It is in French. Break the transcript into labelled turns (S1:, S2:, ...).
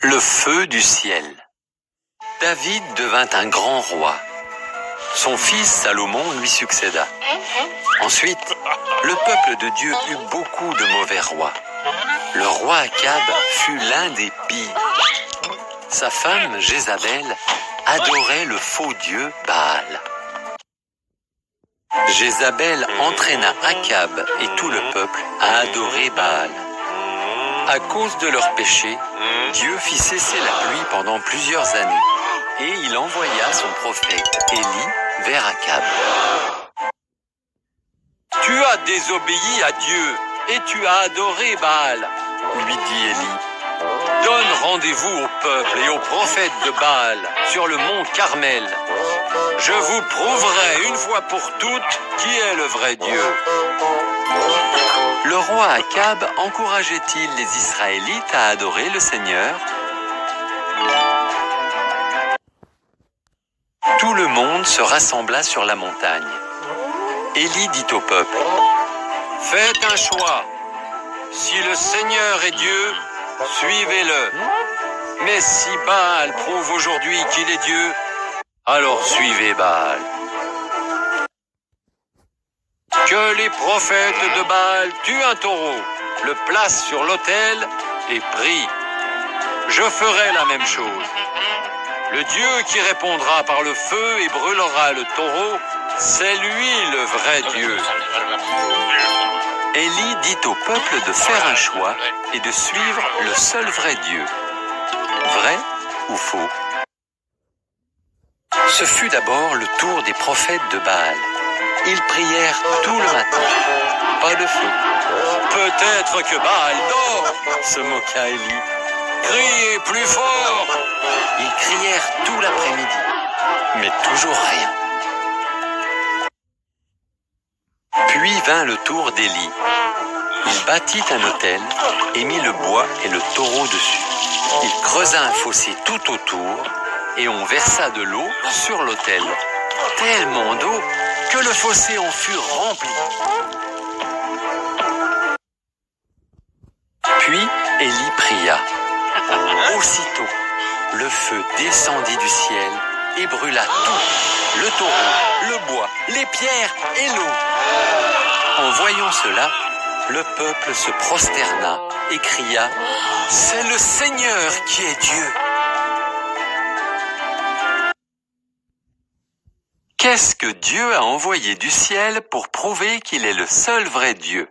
S1: Le feu du ciel. David devint un grand roi. Son fils Salomon lui succéda. Ensuite, le peuple de Dieu eut beaucoup de mauvais rois. Le roi Akab fut l'un des pires. Sa femme Jézabel adorait le faux dieu Baal. Jézabel entraîna Akab et tout le peuple à adorer Baal. À cause de leur péché, Dieu fit cesser la pluie pendant plusieurs années et il envoya son prophète Élie vers Akab. « Tu as désobéi à Dieu et tu as adoré Baal, lui dit Élie. Donne rendez-vous au peuple et aux prophètes de Baal sur le mont Carmel. Je vous prouverai une fois pour toutes qui est le vrai Dieu. » Le roi Akab encourageait-il les Israélites à adorer le Seigneur? Tout le monde se rassembla sur la montagne. Élie dit au peuple: « Faites un choix. Si le Seigneur est Dieu, suivez-le. Mais si Baal prouve aujourd'hui qu'il est Dieu, alors suivez Baal. Que les prophètes de Baal tuent un taureau, le placent sur l'autel et prient. Je ferai la même chose. Le Dieu qui répondra par le feu et brûlera le taureau, c'est lui le vrai Dieu. » Élie dit au peuple de faire un choix et de suivre le seul vrai Dieu. Vrai ou faux? Ce fut d'abord le tour des prophètes de Baal. Ils prièrent tout le matin. Pas de feu. « Peut-être que Baal dort !» se moqua Élie. « Criez plus fort !» Ils crièrent tout l'après-midi, mais toujours rien. Puis vint le tour d'Élie. Il bâtit un autel et mit le bois et le taureau dessus. Il creusa un fossé tout autour et on versa de l'eau sur l'autel. Tellement d'eau que le fossé en fut rempli. Puis Élie pria. Aussitôt, le feu descendit du ciel et brûla tout, le taureau, le bois, les pierres et l'eau. En voyant cela, le peuple se prosterna et cria: « C'est le Seigneur qui est Dieu !» Qu'est-ce que Dieu a envoyé du ciel pour prouver qu'il est le seul vrai Dieu?